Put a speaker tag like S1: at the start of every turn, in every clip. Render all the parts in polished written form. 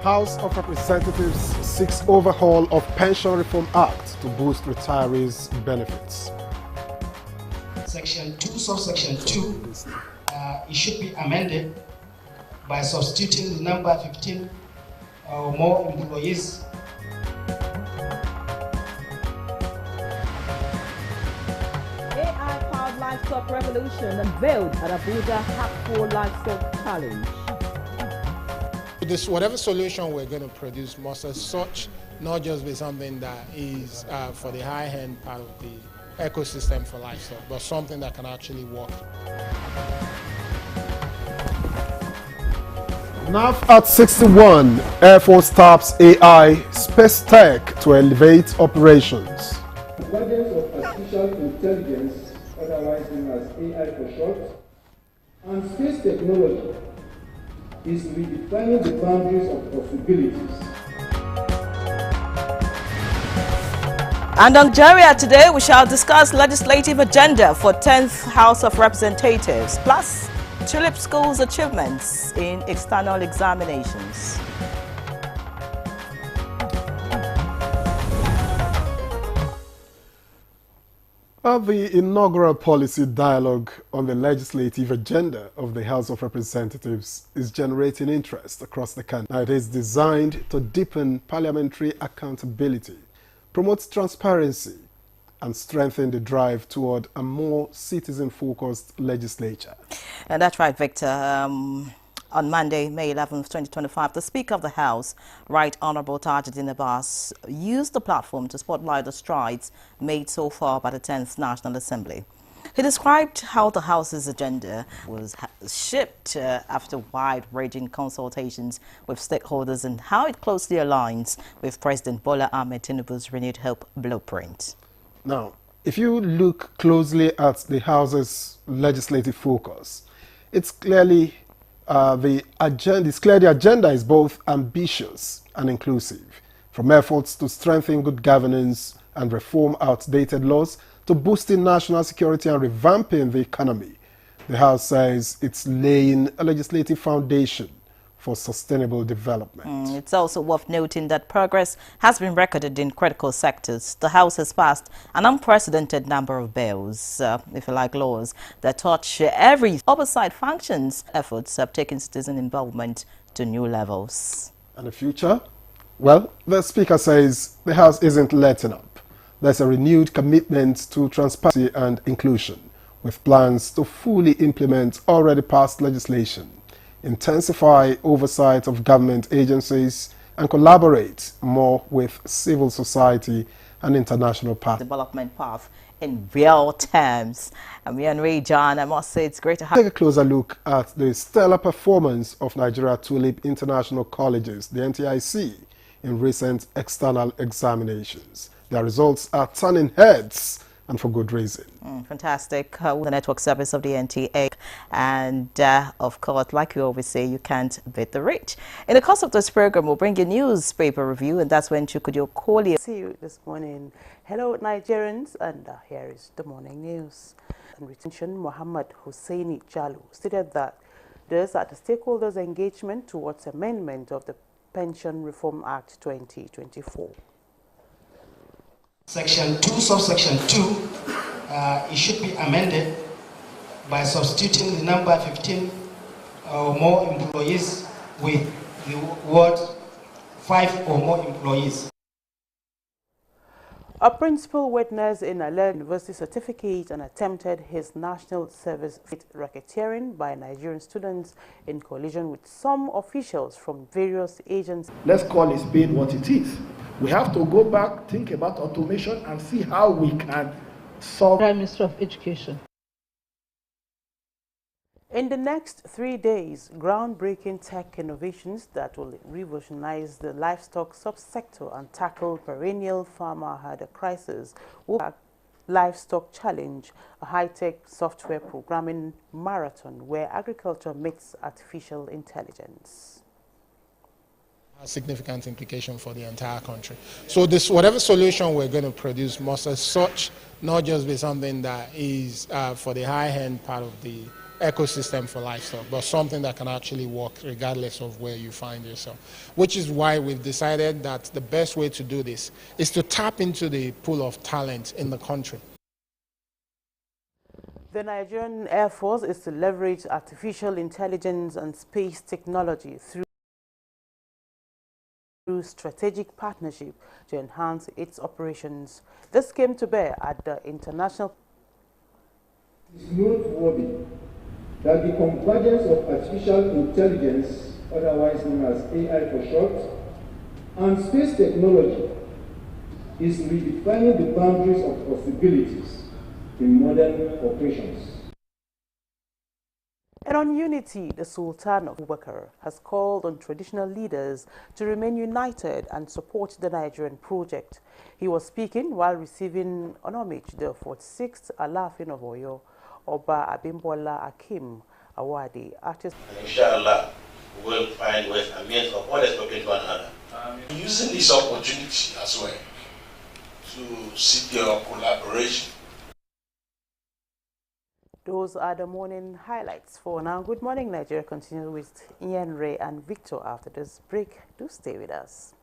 S1: House of Representatives seeks overhaul of Pension Reform Act to boost retirees' benefits.
S2: Section 2, subsection 2, it should be amended by substituting the number 15 or more employees.
S3: AI-powered livestock revolution unveiled at Abuja Hapful Livestock Challenge.
S4: Whatever solution we're going to produce must as such not just be something that is for the high-end part of the ecosystem for livestock, but something that can actually work.
S1: NAF at 61, Air Force taps AI space tech to elevate operations.
S5: The convergence of artificial intelligence, otherwise known as AI for short, and space technology is redefining the boundaries of possibilities.
S6: And on Nigeria today, we shall discuss legislative agenda for 10th House of Representatives, plus Tulip School's achievements in external examinations.
S1: The inaugural policy dialogue on the legislative agenda of the House of Representatives is generating interest across the country. Now, it is designed to deepen parliamentary accountability, promote transparency, and strengthen the drive toward a more citizen-focused legislature.
S6: And that's right, Victor. On Monday, May 11th, 2025, the Speaker of the House, Right Honourable Tajuddin Abbas, used the platform to spotlight the strides made so far by the 10th National Assembly. He described how the House's agenda was shaped after wide-ranging consultations with stakeholders and how it closely aligns with President Bola Ahmed Tinubu's renewed hope blueprint.
S1: Now, if you look closely at the House's legislative focus, it's clearly the agenda is both ambitious and inclusive, from efforts to strengthen good governance and reform outdated laws to boosting national security and revamping the economy. The House says it's laying a legislative foundation for sustainable development.
S6: It's also worth noting that progress has been recorded in critical sectors. The House has passed an unprecedented number of bills, if you like, laws that touch every oversight functions. Efforts have taken citizen involvement to new levels.
S1: And the future? Well, the Speaker says the House isn't letting up. There's a renewed commitment to transparency and inclusion, with plans to fully implement already passed legislation, intensify oversight of government agencies, and collaborate more with civil society and international partners.
S6: Development path in real terms. And me and Ray John, I must say it's great to have.
S1: Take a closer look at the stellar performance of Nigeria Tulip International Colleges, the NTIC, in recent external examinations. Their results are turning heads, and for good reason.
S6: Fantastic. The network service of the NTA. And of course, like we always say, you can't beat the rich. In the course of this program, we'll bring you newspaper review, and that's when Chukwudi Okoli.
S7: See you this morning. Hello, Nigerians, and here is the morning news. And retention Mohammed Husseini Jallo stated that there's at the stakeholders' engagement towards amendment of the Pension Reform Act 2024.
S2: Section 2, subsection 2, it should be amended by substituting the number 15 or more employees with the word 5 or more employees.
S7: A principal witness in a university certificate and attempted his national service racketeering by Nigerian students in collision with some officials from various agencies.
S8: Let's call it spade what it is. We have to go back, think about automation, and see how we can solve.
S9: Prime Minister of Education.
S7: In the next 3 days, groundbreaking tech innovations that will revolutionize the livestock subsector and tackle perennial farmer herd crisis will be Livestock Challenge, a high-tech software programming marathon where agriculture meets artificial intelligence.
S4: A significant implication for the entire country. So whatever solution we're going to produce must as such not just be something that is for the high-end part of the ecosystem for livestock, but something that can actually work regardless of where you find yourself. Which is why we've decided that the best way to do this is to tap into the pool of talent in the country.
S7: The Nigerian Air Force is to leverage artificial intelligence and space technology through strategic partnership to enhance its operations. This came to bear at the international.
S5: It's noteworthy that the convergence of artificial intelligence, otherwise known as AI for short, and space technology is redefining the boundaries of possibilities in modern operations.
S7: And on unity, the Sultan of Abubakar has called on traditional leaders to remain united and support the Nigerian project. He was speaking while receiving on homage the 46th Alafin of Oyo, Oba Abimbola Akim Awadi, artist.
S9: And inshallah, we will find ways and means of always talking to one another. Using this opportunity as well to seek your collaboration.
S7: Those are the morning highlights for now. Good morning, Nigeria. Continue with Gmn Ray and Victor after this break. Do stay with us.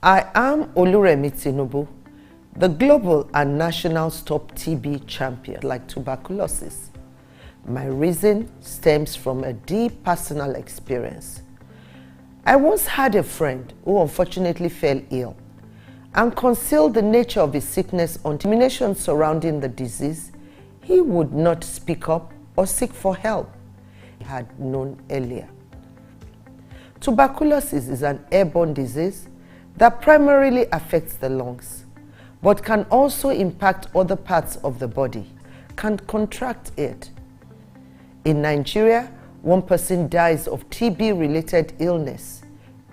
S10: I am Oluremi Tinubu, the global and national stop TB champion like tuberculosis. My reason stems from a deep personal experience. I once had a friend who unfortunately fell ill and concealed the nature of his sickness on termination surrounding the disease. He would not speak up or seek for help he had known earlier. Tuberculosis is an airborne disease that primarily affects the lungs, but can also impact other parts of the body, can contract it. In Nigeria, 1 person dies of TB-related illness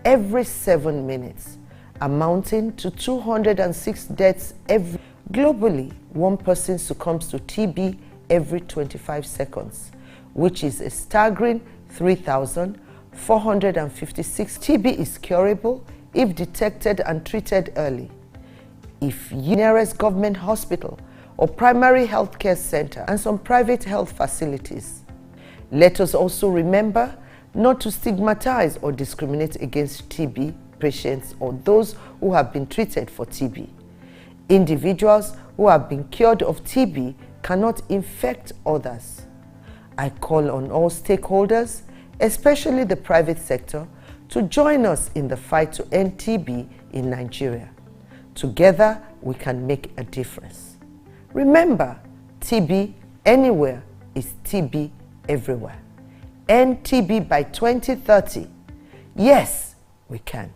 S10: every 7 minutes, amounting to 206 deaths every. Globally, 1 person succumbs to TB every 25 seconds, which is a staggering 3,456. TB is curable if detected and treated early. If nearest government hospital or primary health care center and some private health facilities. Let us also remember not to stigmatize or discriminate against TB patients or those who have been treated for TB. Individuals who have been cured of TB cannot infect others. I call on all stakeholders, especially the private sector, to join us in the fight to end TB in Nigeria. Together, we can make a difference. Remember, TB anywhere is TB everywhere. End TB by 2030. Yes, we can.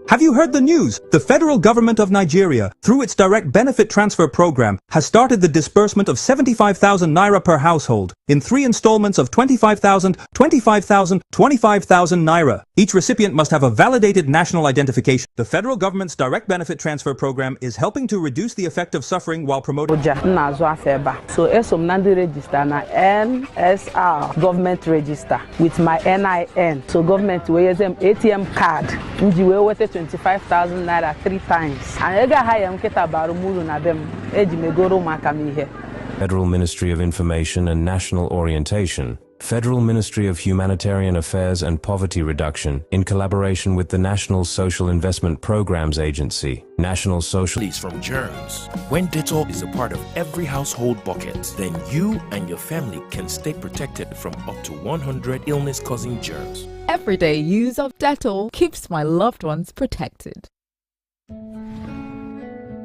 S11: Have you heard the news? The federal government of Nigeria, through its direct benefit transfer program, has started the disbursement of 75,000 naira per household in 3 installments of 25,000, 25,000, 25,000 naira. Each recipient must have a validated national identification. The federal government's direct benefit transfer program is helping to reduce the effect of suffering while promoting.
S3: So ESOM register na NSR government register with my NIN. So government will use ATM card. 25,000 naira 3 times. And
S12: Federal Ministry of Information and National Orientation, Federal Ministry of Humanitarian Affairs and Poverty Reduction, in collaboration with the National Social Investment Programs Agency, National Social...
S13: From germs. When Dettol is a part of every household bucket, then you and your family can stay protected from up to 100 illness-causing germs.
S14: Everyday use of Dettol keeps my loved ones protected.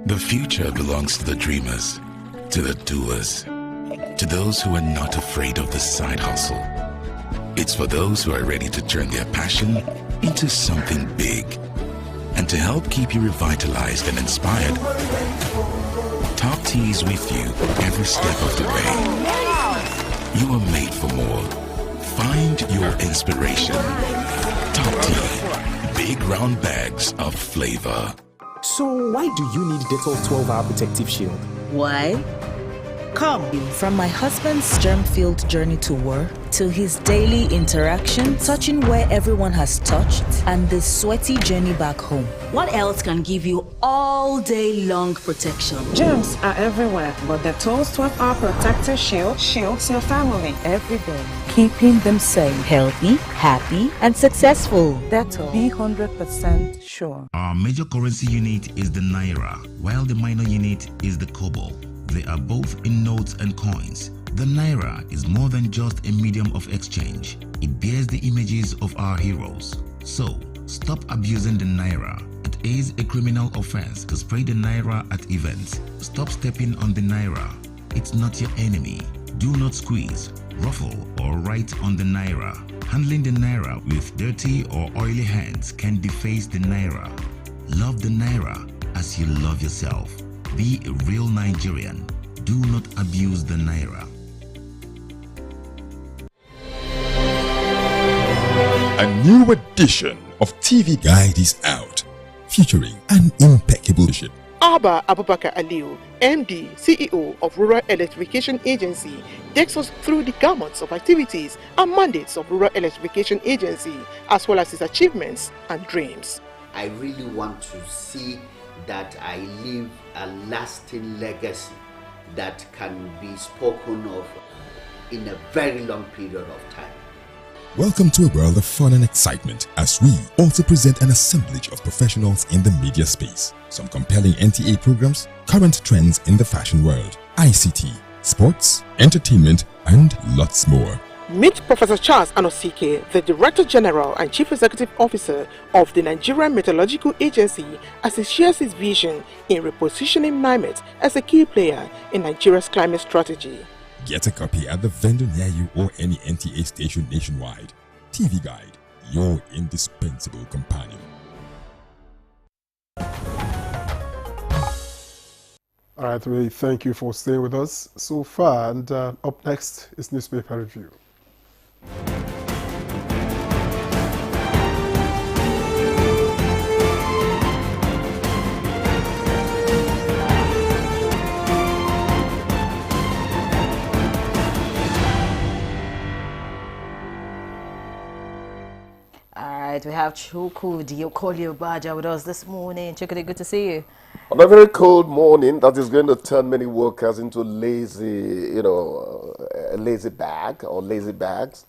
S15: The future belongs to the dreamers, to the doers, to those who are not afraid of the side hustle. It's for those who are ready to turn their passion into something big. And to help keep you revitalized and inspired, Top Tea is with you every step of the way. You are made for more. Find your inspiration. Top Tea. Big round bags of flavor.
S16: So why do you need Dettol 12-hour protective shield?
S17: Why?
S16: Come, from my husband's germ-filled journey to work, to his daily interaction, touching where everyone has touched, and the sweaty journey back home.
S17: What else can give you all day long protection?
S18: Germs are everywhere, but Dettol's 12-hour protector shield shields your family every day,
S16: Keeping them safe, healthy, happy, and successful.
S18: Dettol, be 100% sure.
S19: Our major currency unit is the Naira, while the minor unit is the Kobo. They are both in notes and coins. The Naira is more than just a medium of exchange. It bears the images of our heroes. So, stop abusing the Naira. It is a criminal offense to spray the Naira at events. Stop stepping on the Naira. It's not your enemy. Do not squeeze, ruffle, or write on the Naira. Handling the Naira with dirty or oily hands can deface the Naira. Love the Naira as you love yourself. Be a real Nigerian. Do not abuse the Naira.
S20: A new edition of TV Guide is out, featuring an impeccable leadership.
S21: Abba Abubakar Aliu, MD, CEO of Rural Electrification Agency, takes us through the gamut of activities and mandates of Rural Electrification Agency, as well as its achievements and dreams.
S22: I really want to see that I leave a lasting legacy that can be spoken of in a very long period of time.
S20: Welcome to a world of fun and excitement as we also present an assemblage of professionals in the media space. Some compelling NTA programs, current trends in the fashion world, ICT, sports, entertainment, and lots more.
S21: Meet Professor Charles Anosike, the Director General and Chief Executive Officer of the Nigerian Meteorological Agency, as he shares his vision in repositioning NIMET as a key player in Nigeria's climate strategy.
S20: Get a copy at the vendor near you or any NTA station nationwide. TV Guide, your indispensable companion.
S1: All right, we thank you for staying with us so far. And up next is Newspaper Review.
S6: Alright, we have Chuku Diokoli Obaja with us this morning. Chuku, good to see you.
S23: On a very cold morning that is going to turn many workers into lazy, lazy bag or lazy bags,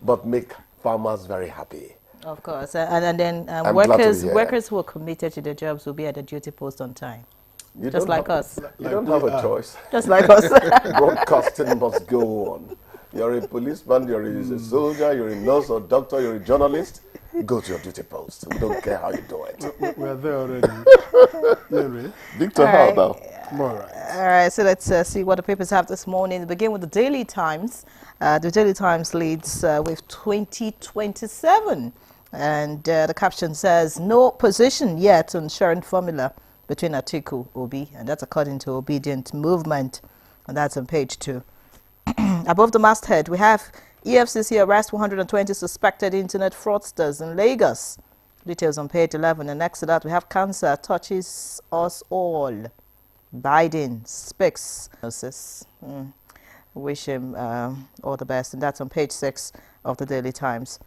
S23: but make farmers very happy.
S6: Of course, and then workers who are committed to their jobs will be at the duty post on time. Just like us.
S23: You don't have a choice.
S6: Just like us.
S23: Broadcasting must go on. You're a policeman, you're a soldier, you're a nurse or doctor, you're a journalist. Go to your duty post. We don't care how you do it.
S1: We're there already.
S23: Victor, how now?
S6: All right, so let's see what the papers have this morning. We begin with the Daily Times. The Daily Times leads with 2027. And the caption says, no position yet on sharing formula between Atiku, Obi. And that's according to Obedient Movement. And that's on page 2. Above the masthead, we have EFCC arrest 120 suspected internet fraudsters in Lagos. Details on page 11. And next to that, we have cancer touches us all. Biden speaks. Wish him all the best. And that's on page 6 of the Daily Times.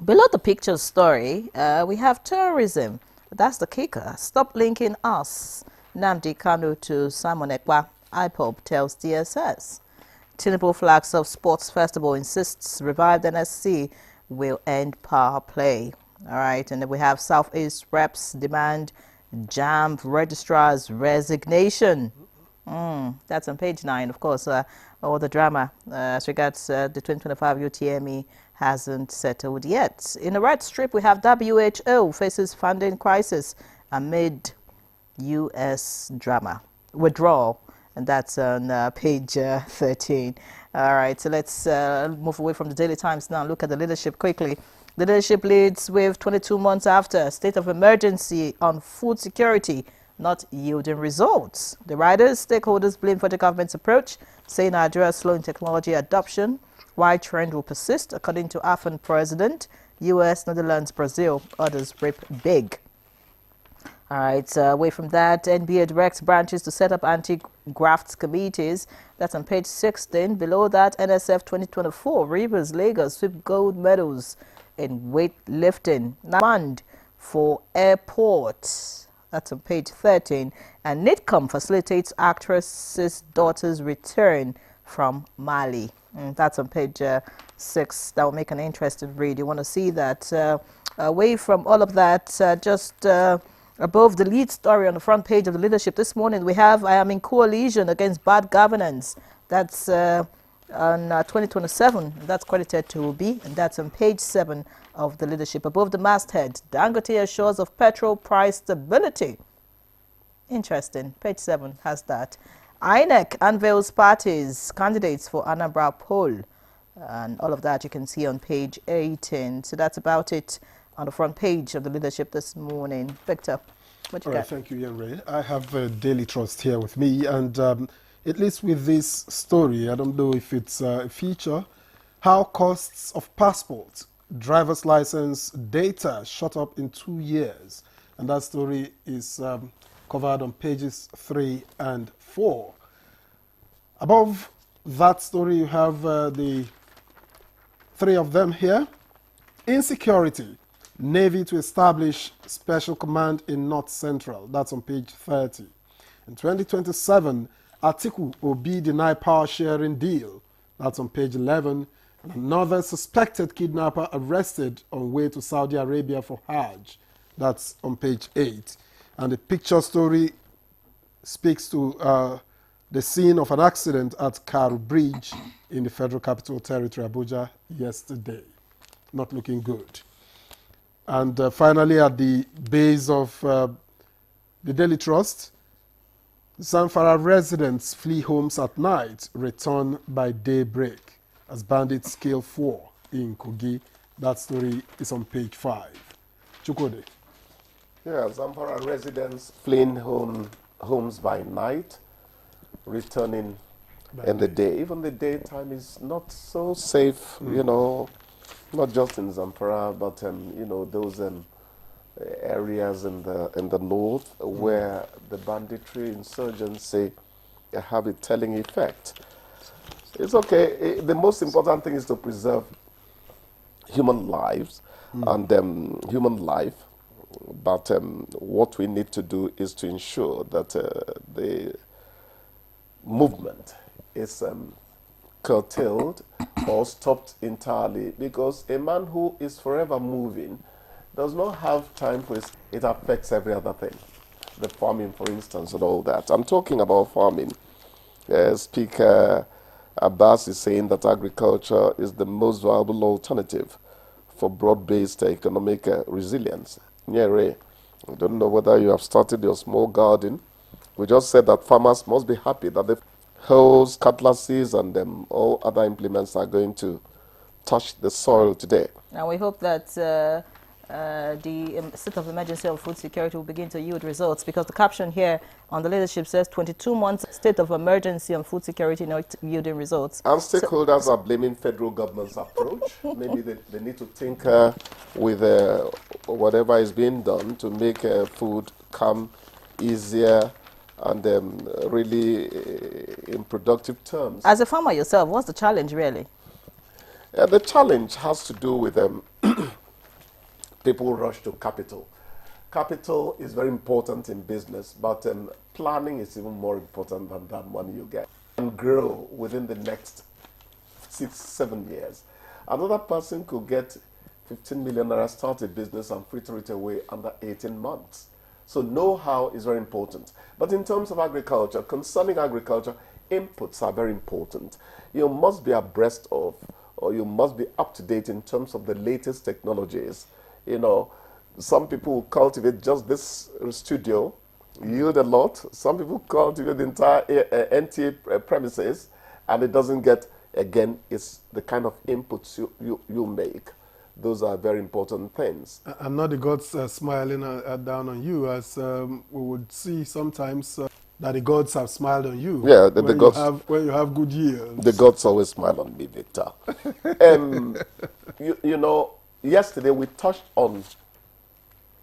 S6: Below the picture story, we have tourism. That's the kicker. Stop linking us, Nnamdi Kanu, to Simon Ekpa. IPOB tells DSS. Tinubu flags of sports festival insists revived NSC will end power play. All right, and then we have Southeast reps demand JAMB registrar's resignation. That's on page 9, of course. All the drama as regards the 2025 UTME hasn't settled yet. In the red strip, we have WHO faces funding crisis amid U.S. drama withdrawal. And that's on page 13. All right, so let's move away from the Daily Times now and look at the leadership quickly. The leadership leads with 22 months after state of emergency on food security not yielding results. The riders, stakeholders blame for the government's approach, saying Nigeria's slow in technology adoption. Why trend will persist, according to AFN president. US, Netherlands, Brazil, others rip big. All right, away from that, NBA directs branches to set up anti-graft committees. That's on page 16. Below that, NSF 2024, Rivers, Lagos sweep gold medals in weightlifting. Demand for airports. That's on page 13. And NITCOM facilitates actress's daughter's return from Mali. And that's on page 6. That will make an interesting read. You want to see that. Away from all of that, above the lead story on the front page of the leadership this morning, we have I am in coalition against bad governance. That's on 2027. That's credited to Obi, and that's on page 7 of the leadership. Above the masthead, Dangote assures of petrol price stability. Interesting. Page 7 has that. INEC unveils parties, candidates for Anambra poll. And all of that you can see on page 18. So that's about it on the front page of the leadership this morning. Victor, what you got?
S1: Thank you, Yenre. I have Daily Trust here with me, and at least with this story, I don't know if it's a feature, how costs of passport, driver's license data shot up in 2 years. And that story is covered on pages 3 and 4. Above that story, you have the 3 of them here. Insecurity. Navy to establish special command in North Central. That's on page 30. In 2027, Atiku Obi deny power sharing deal. That's on page 11. And another suspected kidnapper arrested on way to Saudi Arabia for Hajj. That's on page 8. And the picture story speaks to the scene of an accident at Karu Bridge in the Federal Capital Territory, Abuja, yesterday. Not looking good. And finally, at the base of the Daily Trust, Zamfara residents flee homes at night, return by daybreak as bandits kill 4 in Kogi. That story is on page 5. Chukwode.
S23: Yeah, Zamfara residents fleeing homes by night, returning in the day. Even the daytime is not so safe, you know, not just in Zamfara, but you know, those areas in the north where the banditry insurgency have a telling effect. It's okay. The most important thing is to preserve human lives and human life. But what we need to do is to ensure that the movement is curtailed or stopped entirely, because a man who is forever moving does not have time for it affects every other thing. The farming, for instance, and all that. I'm talking about farming. Speaker Abbas is saying that agriculture is the most viable alternative for broad-based economic resilience. Nyere, I don't know whether you have started your small garden. We just said that farmers must be happy that the hoes, cutlasses, and all other implements are going to touch the soil today.
S6: Now we hope that the state of emergency of food security will begin to yield results, because the caption here on the leadership says 22 months state of emergency on food security not yielding results.
S23: And stakeholders are blaming federal government's approach. Maybe they need to think with whatever is being done to make food come easier and really in productive terms.
S6: As a farmer yourself, what's the challenge really?
S23: The challenge has to do with people rush to capital. Capital is very important in business, but planning is even more important than that money you get. And grow within the next 6-7 years. Another person could get 15 million naira, start a business and fritter it away under 18 months. So know-how is very important. But in terms of agriculture, concerning agriculture, inputs are very important. You must be abreast of, or you must be up to date in terms of the latest technologies. You know, some people cultivate just this studio, yield a lot. Some people cultivate the entire NTA premises, and it doesn't get, again, it's the kind of inputs you make. Those are very important things.
S1: I'm not the gods smiling down on you, as we would see sometimes that the gods have smiled on you.
S23: Yeah, the gods.
S1: When you have good yields.
S23: The gods always smile on me, Victor. You know, yesterday we touched on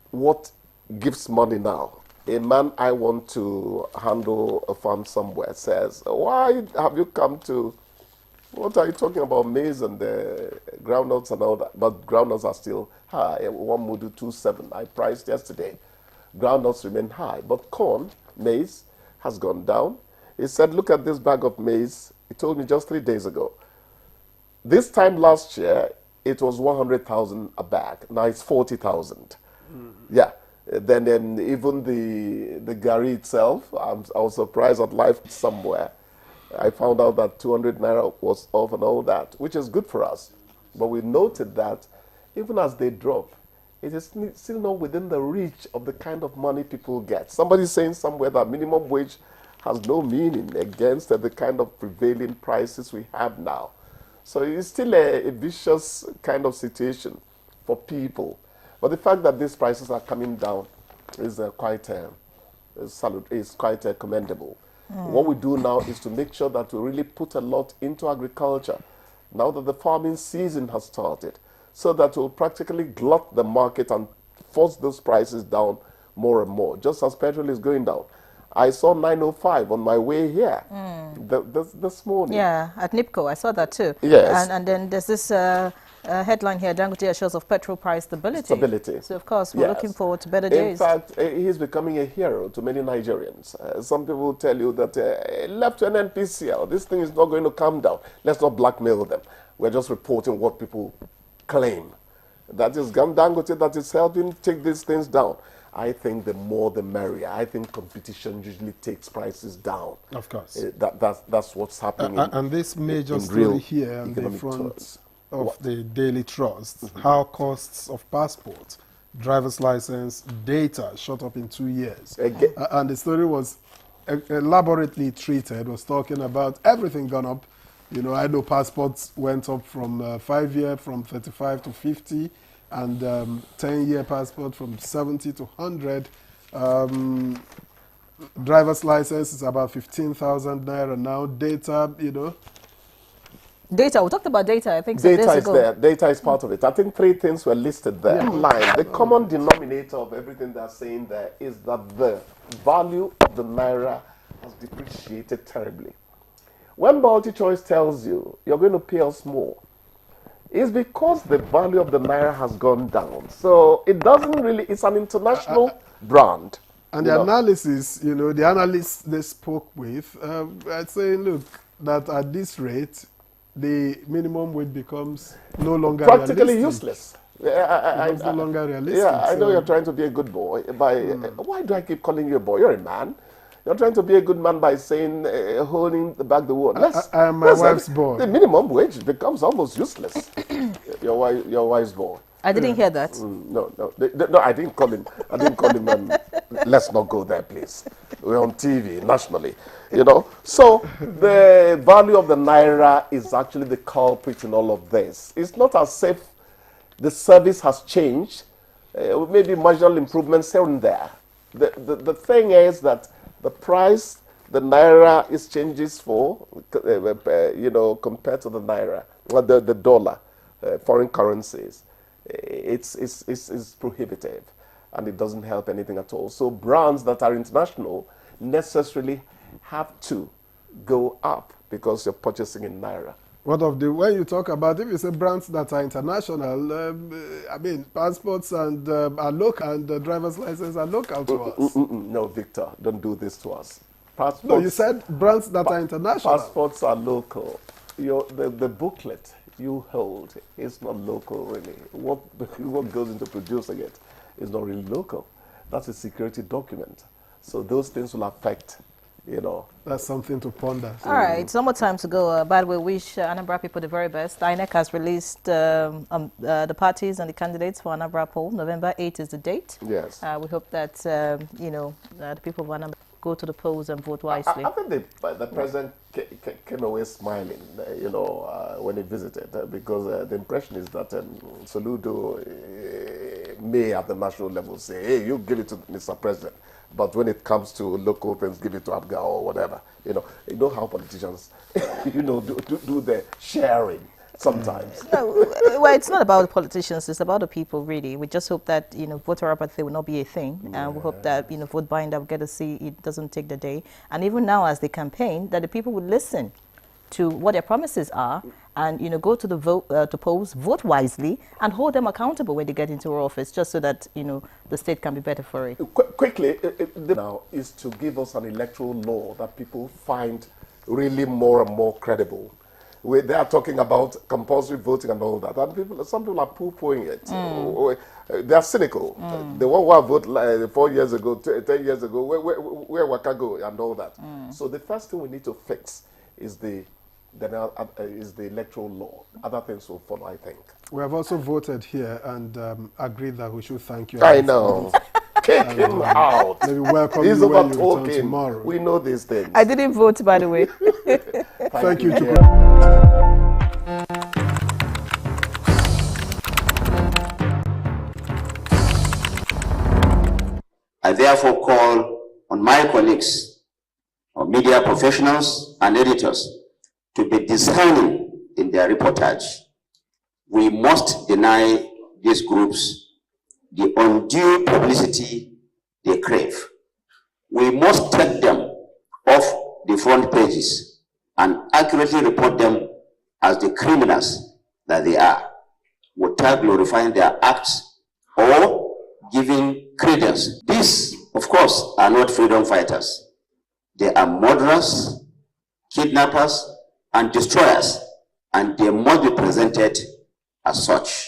S23: what gives money now. A man I want to handle a farm somewhere says, why have you come to, what are you talking about, maize and groundnuts and all that? But groundnuts are still high. 1 mudu 2.7 I priced yesterday. Groundnuts remain high, but corn, maize, has gone down. He said, look at this bag of maize. He told me just 3 days ago. This time last year, it was 100,000 a bag. Now it's 40,000. Yeah. Then even the gari itself, I was surprised at life somewhere. I found out that 200 naira was off and all that, which is good for us. But we noted that even as they drop, it is still not within the reach of the kind of money people get. Somebody's saying somewhere that minimum wage has no meaning against the kind of prevailing prices we have now. So it's still a vicious kind of situation for people. But the fact that these prices are coming down is quite commendable. What we do now is to make sure that we really put a lot into agriculture now that the farming season has started, so that we'll practically glut the market and force those prices down more and more, just as petrol is going down. I saw 905 on my way here this morning.
S6: Yeah, at NIPCO, I saw that too.
S23: Yes.
S6: And then there's this headline here, Dangote assures of petrol price stability.
S23: Stability.
S6: So, of course, we're looking forward to better days.
S23: In fact, he's becoming a hero to many Nigerians. Some people will tell you that left to an NPCL, this thing is not going to calm down. Let's not blackmail them. We're just reporting what people claim. That is Dangote that is helping take these things down. I think the more the merrier. I think competition usually takes prices down.
S1: Of course.
S23: That's what's happening.
S1: And this major story here on the front of the Daily Trust, how costs of passports, driver's license, data shot up in 2 years. And the story was elaborately treated, was talking about everything gone up. You know, I know passports went up from 5-year from 35 to 50, and 10-year passport from 70 to 100. Driver's license is about 15,000 naira now. Data, you know.
S6: Data, we talked about data, I think.
S23: Data is there. Data is part of it. I think 3 things were listed there.
S1: Yeah.
S23: The common denominator of everything they're saying there is that the value of the naira has depreciated terribly. When MultiChoice tells you you're going to pay us more, it's because the value of the naira has gone down. So it doesn't really, it's an international brand.
S1: And the analysis, you know, the analysts they spoke with, I'd say, look, that at this rate, the minimum wage becomes no longer
S23: practically
S1: realistic.
S23: useless.
S1: It's no longer realistic.
S23: Yeah, I know you're trying to be a good boy. Why do I keep calling you a boy? You're a man. You're trying to be a good man by saying, holding back the word.
S1: I'm my wife's boy.
S23: The minimum wage becomes almost useless. Your wife's boy.
S6: I didn't hear that.
S23: No, I didn't call him. I didn't call him. Let's not go there, please. We're on TV nationally, you know. So the value of the naira is actually the culprit in all of this. It's not as if the service has changed. Maybe marginal improvements here and there. The thing is that the price the naira is changes for, you know, compared to the naira, the dollar, foreign currencies, it's prohibitive, and it doesn't help anything at all. So brands that are international necessarily have to go up because you're purchasing in naira.
S1: What of when you talk about, if you say brands that are international, I mean, passports and are local, and the driver's license are local to us.
S23: No, Victor, don't do this to us. Passports,
S1: no, you said brands that are international.
S23: Passports are local. The booklet you hold is not local, really. What goes into producing it is not really local. That's a security document. So those things will affect, you know.
S1: That's something to ponder.
S6: All right, some more time to go. By the way, wish Anambra people the very best. INEC has released the parties and the candidates for Anambra poll. November 8th is the date.
S23: Yes.
S6: We hope that, you know, the people of Anambra go to the polls and vote wisely.
S23: I think the president came away smiling, you know, when he visited, because the impression is that Soludo may at the national level say, hey, you give it to Mr. President. But when it comes to local things, give it to Abga or whatever. You know how politicians, you know, do the sharing. sometimes.
S6: Well, it's not about the politicians, it's about the people, really. We just hope that, voter apathy will not be a thing. And we hope that, vote buying that we get to see it doesn't take the day. And even now, as they campaign, that the people would listen to what their promises are and, go to the to polls, vote wisely, and hold them accountable when they get into office, just so that, the state can be better for it.
S23: Quickly, now is to give us an electoral law that people find really more and more credible. They are talking about compulsory voting and all that, and some people are poo-pooing it. They are cynical. The one who voted 4 years ago, 10 years ago, where Waka go and all that. So the first thing we need to fix is the electoral law. Other things will follow, I think.
S1: We have also voted here and agreed that we should thank you.
S23: I know. Kick him out.
S1: Maybe welcome
S23: He's
S1: you when
S23: over
S1: you
S23: talking.
S1: return tomorrow.
S23: We know these things.
S6: I didn't vote, by the way.
S1: Thank you.
S2: I therefore call on my colleagues, or media professionals and editors, to be discerning in their reportage. We must deny these groups the undue publicity they crave. We must take them off the front pages and accurately report them as the criminals that they are, without glorifying their acts or giving credence. These, of course, are not freedom fighters. They are murderers, kidnappers, and destroyers, and they must be presented as such.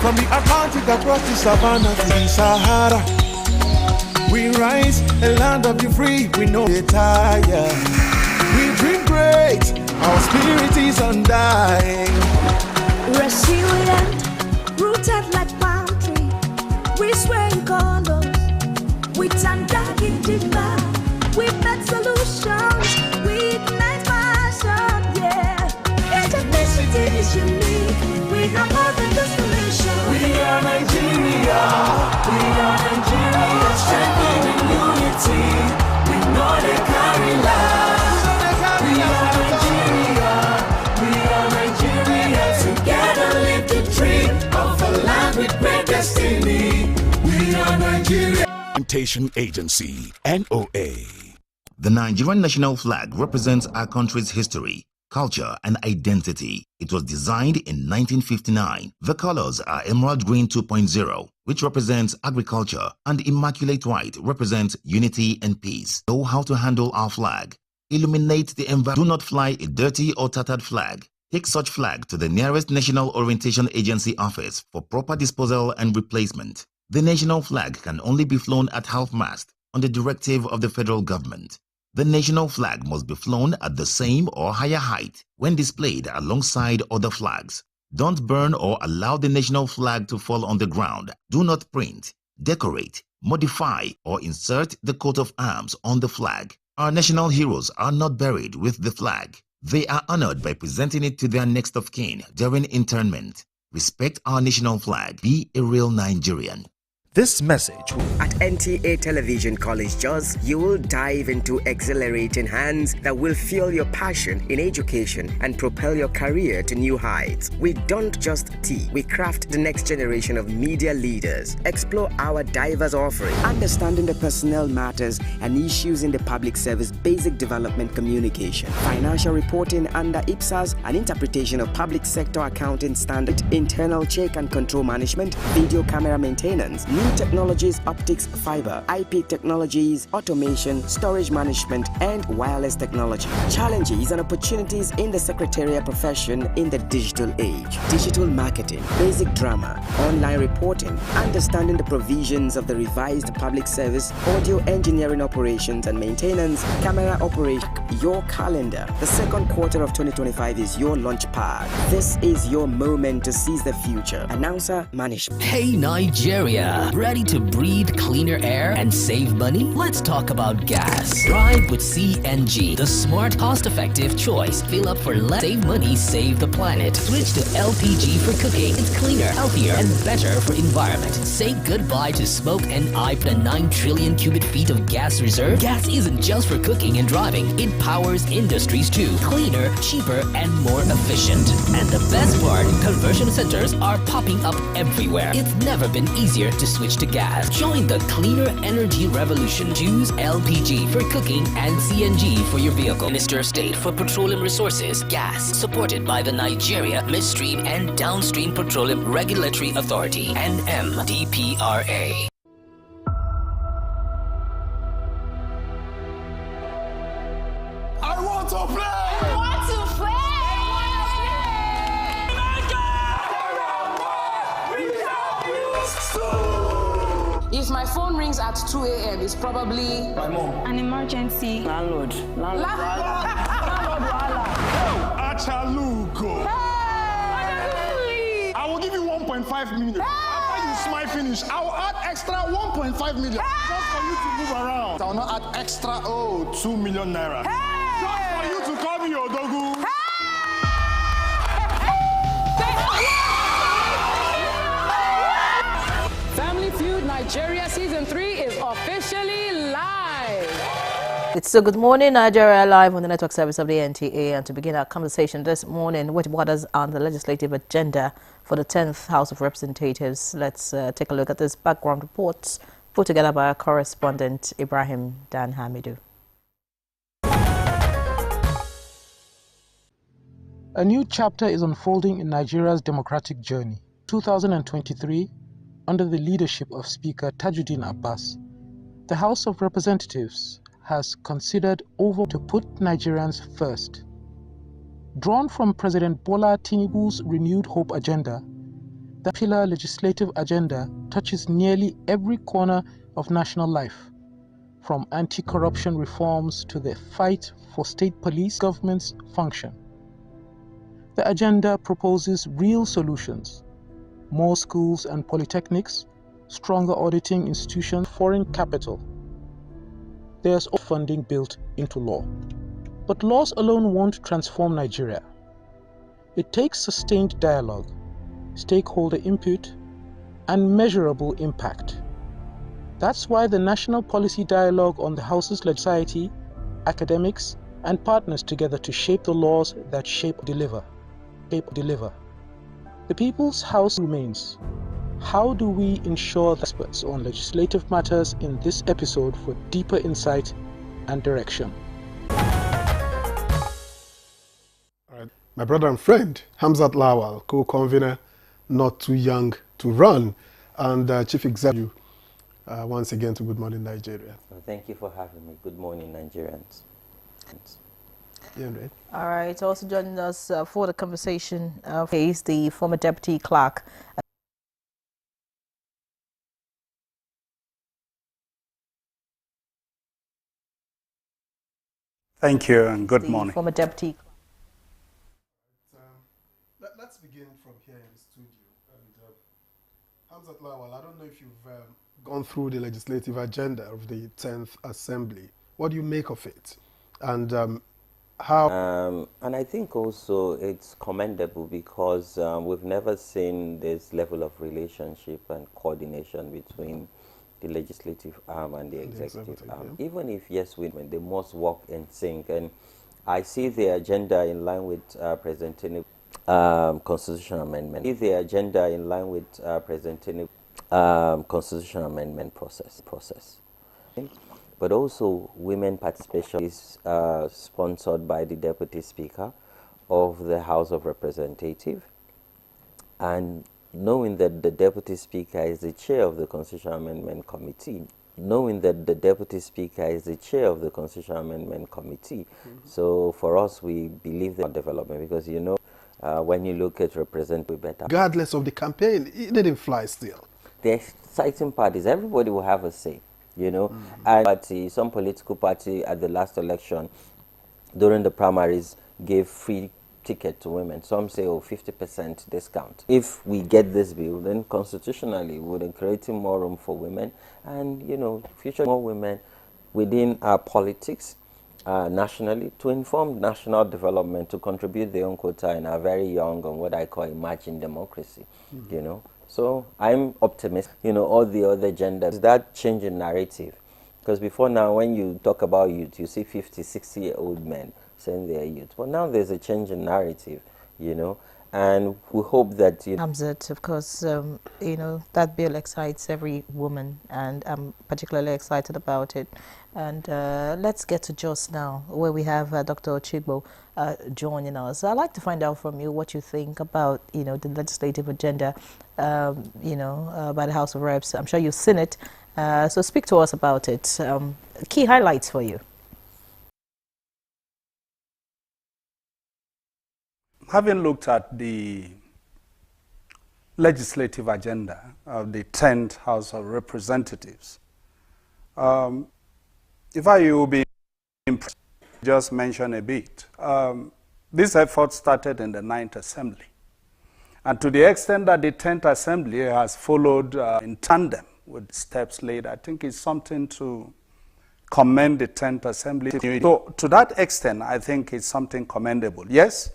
S4: From the Atlantic across the savannah to the Sahara, we rise, a land of the free, we know we're tired. We dream great, our spirit is undying.
S8: Resilient, rooted like palm tree, we sway in colors, with undying demand. We make solutions, we ignite passion, yeah. Ethnicity is unique, we have more than the solution.
S4: We are Nigeria, strengthening unity. We know they carry lives. We are Nigeria, together live the dream of a land with great destiny. We are Nigeria.
S13: Implementation Agency, NOA.
S19: The Nigerian national flag represents our country's history, culture, and identity. It was designed in 1959. The colors are Emerald Green 2.0, which represents agriculture, and Immaculate White represents unity and peace. Know how to handle our flag. Illuminate the environment. Do not fly a dirty or tattered flag. Take such flag to the nearest National Orientation Agency office for proper disposal and replacement. The national flag can only be flown at half-mast on the directive of the federal government. The national flag must be flown at the same or higher height when displayed alongside other flags. Don't burn or allow the national flag to fall on the ground. Do not print, decorate, modify, or insert the coat of arms on the flag. Our national heroes are not buried with the flag. They are honored by presenting it to their next of kin during interment. Respect our national flag. Be a real Nigerian.
S24: This message.
S25: At NTA Television College Jos, you will dive into exhilarating hands that will fuel your passion in education and propel your career to new heights. We don't just teach, we craft the next generation of media leaders. Explore our diverse offering, understanding the personnel matters and issues in the public service, basic development communication, financial reporting under IPSAS, and interpretation of public sector accounting standard, internal check and control management, video camera maintenance, new technologies, optics, fiber, IP technologies, automation, storage management, and wireless technology. Challenges and opportunities in the secretarial profession in the digital age. Digital marketing, basic drama, online reporting, understanding the provisions of the revised public service, audio engineering operations and maintenance, camera operation. Your calendar. The second quarter of 2025 is your launch pad. This is your moment to seize the future. Announcer management.
S26: Hey Nigeria!
S5: Ready to breathe cleaner air and save money? Let's talk about gas. Drive with CNG, the smart, cost-effective choice. Fill up for less, save money, save the planet. Switch to LPG for cooking. It's cleaner, healthier, and better for environment. Say goodbye to smoke and put a 9 trillion cubic feet of gas reserve. Gas isn't just for cooking and driving. It powers industries too. Cleaner, cheaper, and more efficient. And the best part, conversion centers are popping up everywhere. It's never been easier to switch to gas. Join the cleaner energy revolution. Choose LPG for cooking and CNG for your vehicle. Minister of State for Petroleum Resources, Gas, supported by the Nigeria Midstream and Downstream Petroleum Regulatory Authority, NMDPRA.
S4: I want to play!
S7: If my phone rings at 2 a.m., it's probably
S4: my mom.
S7: An emergency.
S4: Landlord. Achaluko. I will give you 1.5 million. After you smile finish, I will add extra 1.5 million just for you to move around. I will not add extra 2 million naira. Just for you to call me Odogu.
S7: Family Feud Nigeria Season 3 is officially live.
S6: It's a good morning, Nigeria, live on the network service of the NTA. And to begin our conversation this morning with what is on the legislative agenda for the 10th House of Representatives, let's take a look at this background reports put together by our correspondent Ibrahim Dan Hamidou.
S9: A new chapter is unfolding in Nigeria's democratic journey. 2023, under the leadership of Speaker Tajuddin Abbas, the House of Representatives has considered to put Nigerians first. Drawn from President Bola Tinubu's Renewed Hope agenda, the pillar legislative agenda touches nearly every corner of national life, from anti-corruption reforms to the fight for state police government's function. The agenda proposes real solutions: more schools and polytechnics, stronger auditing institutions, foreign capital. There's funding built into law. But laws alone won't transform Nigeria. It takes sustained dialogue, stakeholder input, and measurable impact. That's why the National Policy Dialogue on the House's society, academics, and partners together to shape the laws that deliver. The People's House remains. How do we ensure that experts on legislative matters in this episode for deeper insight and direction?
S1: All right. My brother and friend, Hamzat Lawal, co-convener, Not Too Young to Run, and Chief Executive, once again to Good Morning Nigeria.
S10: Well, thank you for having me. Good morning, Nigerians.
S1: Yeah, right.
S6: All right, also joining us for the conversation is the former Deputy Clerk.
S24: Thank you and good morning.
S6: Former Deputy.
S1: Let's begin from here in the studio. And Hamzat Lawal, I don't know if you've gone through the legislative agenda of the 10th Assembly. What do you make of it? And how?
S10: And I think also it's commendable because we've never seen this level of relationship and coordination between the legislative arm and the executive arm. Yeah. Even if, yes, when they must work in sync. And I see the agenda in line with President Tinubu's constitutional amendment. I see the agenda in line with President Tinubu's constitutional amendment process. But also women participation is sponsored by the Deputy Speaker of the House of Representatives. And knowing that the Deputy Speaker is the chair of the Constitutional Amendment Committee, so for us, we believe that development, because, you know, when you look at representative better.
S1: Regardless of the campaign, it didn't fly still.
S10: The exciting part is everybody will have a say, you know. And some political party at the last election, during the primaries, gave free ticket to women. Some say, oh, 50% discount. If we get this bill, then constitutionally, we're creating more room for women and, you know, future more women within our politics nationally to inform national development, to contribute their own quota in a very young and what I call emerging democracy, you know. So I'm optimistic, you know, all the other genders, that change in narrative. Because before now, when you talk about youth, you see 50, 60-year-old men saying they're youth. But now there's a change in narrative, you know, and we hope that, you know.
S6: Of course, you know, that bill excites every woman, and I'm particularly excited about it. And let's get to Jos now, where we have Dr. Ochigbo joining us. I'd like to find out from you what you think about, you know, the legislative agenda, you know, by the House of Reps. I'm sure you've seen it. So speak to us about it. Key highlights for you.
S24: Having looked at the legislative agenda of the 10th House of Representatives, if I will be impressed, just mention a bit. This effort started in the 9th Assembly. And to the extent that the 10th Assembly has followed in tandem with steps laid, I think it's something to commend the 10th Assembly. So to that extent, I think it's something commendable. Yes,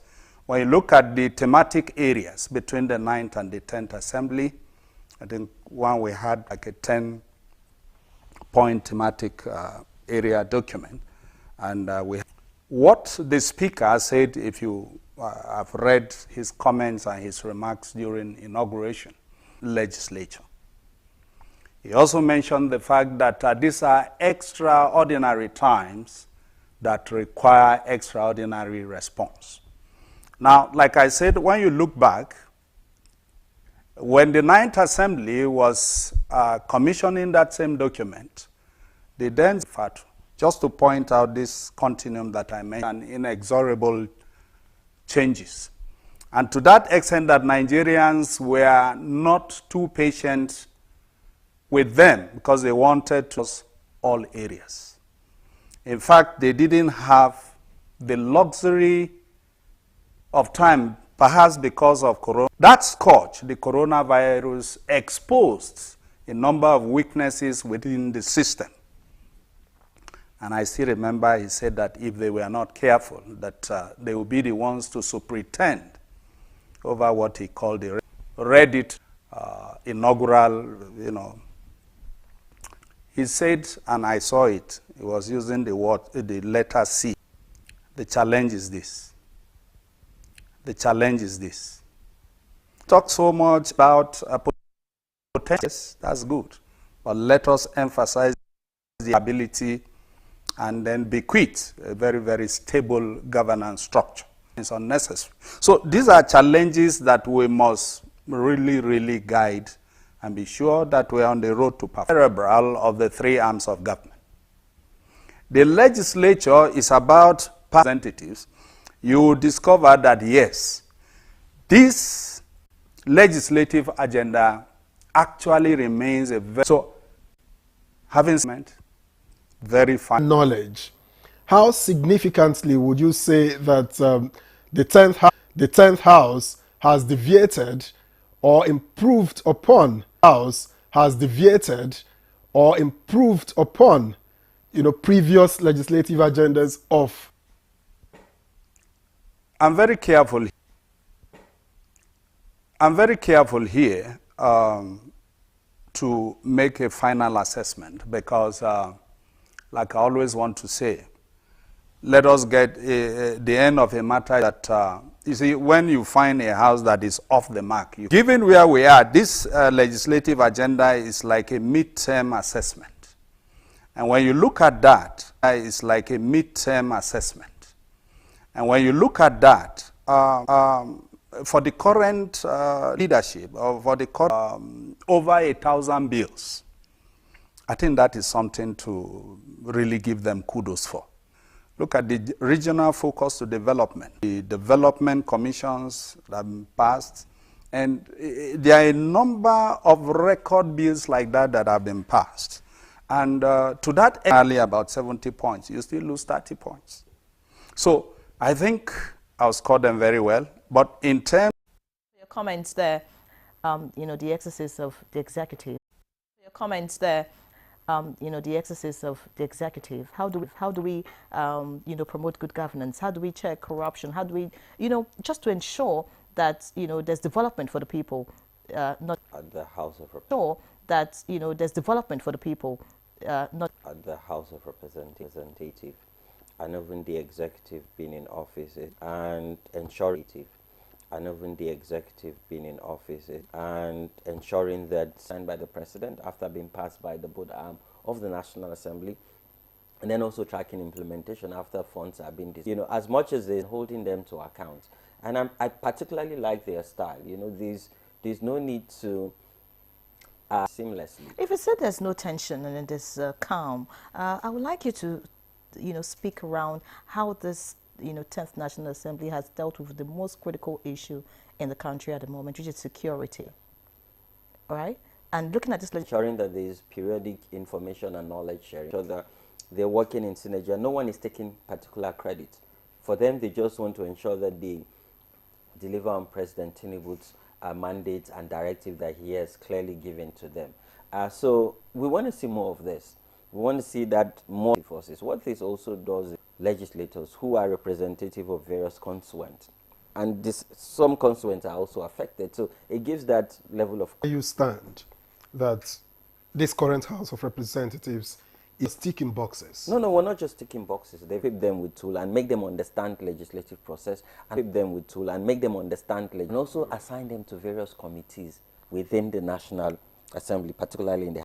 S24: when you look at the thematic areas between the 9th and the 10th Assembly, I think one we had like a 10-point thematic area document. And what the Speaker said, if you have read his comments and his remarks during inauguration legislature. He also mentioned the fact that these are extraordinary times that require extraordinary response. Now, like I said, when you look back, when the 9th Assembly was commissioning that same document, they then, just to point out this continuum that I mentioned, inexorable changes. And to that extent that Nigerians were not too patient with them because they wanted to all areas. In fact, they didn't have the luxury of time, perhaps because of corona. That scourge, the coronavirus, exposed a number of weaknesses within the system. And I still remember he said that if they were not careful, that they would be the ones to superintend over what he called the Reddit inaugural, you know. He said, and I saw it, he was using the word, the letter C. The challenge is this. The challenge is this. Talk so much about potential, that's good. But let us emphasize the ability and then bequeath a very, very stable governance structure. It's unnecessary. So these are challenges that we must really, really guide and be sure that we're on the road to perfection. Cerebral of the three arms of government. The legislature is about representatives. You discover that, yes, this legislative agenda actually remains a very, so having very fine
S1: knowledge. How significantly would you say that the 10th House has deviated or improved upon you know, previous legislative agendas of?
S24: I'm very careful here to make a final assessment because like I always want to say, let us get the end of a matter that, you see, when you find a house that is off the mark, given where we are, this legislative agenda is like a midterm assessment. And when you look at that, it's like a midterm assessment. And when you look at that, for the current leadership, or for the current, over 1,000 bills, I think that is something to really give them kudos for. Look at the regional focus to development, the development commissions that have been passed, and there are a number of record bills like that that have been passed. And to that, only about 70 points, you still lose 30 points. So I think I'll score them very well. But in terms...
S6: Your comments there, you know, the exercise of the executive. Your comments there, you know, the exercise of the executive. How do we, you know, promote good governance? How do we check corruption? How do we, you know, just to ensure that, you know, there's development for the people, not
S10: at the House of Representatives.
S6: Sure that, you know, there's development for the people, not
S10: at the House of Representatives, and even the executive being in office and ensuring that signed by the president after being passed by the board arm of the National Assembly, and then also tracking implementation after funds have been, you know, as much as they're holding them to account. And I particularly like their style. You know, there's no need to seamlessly.
S6: If you said there's no tension and there's calm, I would like you to, you know, speak around how this, you know, 10th National Assembly has dealt with the most critical issue in the country at the moment, which is security. All right? And looking at this...
S10: Ensuring that there is periodic information and knowledge sharing, so that they're working in synergy. No one is taking particular credit. For them, they just want to ensure that they deliver on President Tinubu's mandate and directive that he has clearly given to them. So we want to see more of this. We want to see that more forces. What this also does is legislators who are representative of various constituents, and some constituents are also affected. So it gives that level of...
S1: You stand that this current House of Representatives is ticking boxes.
S10: No, we're not just ticking boxes. They equip them with tools and make them understand legislative process, and equip them with tools and make them understand, and also assign them to various committees within the National Assembly, particularly in the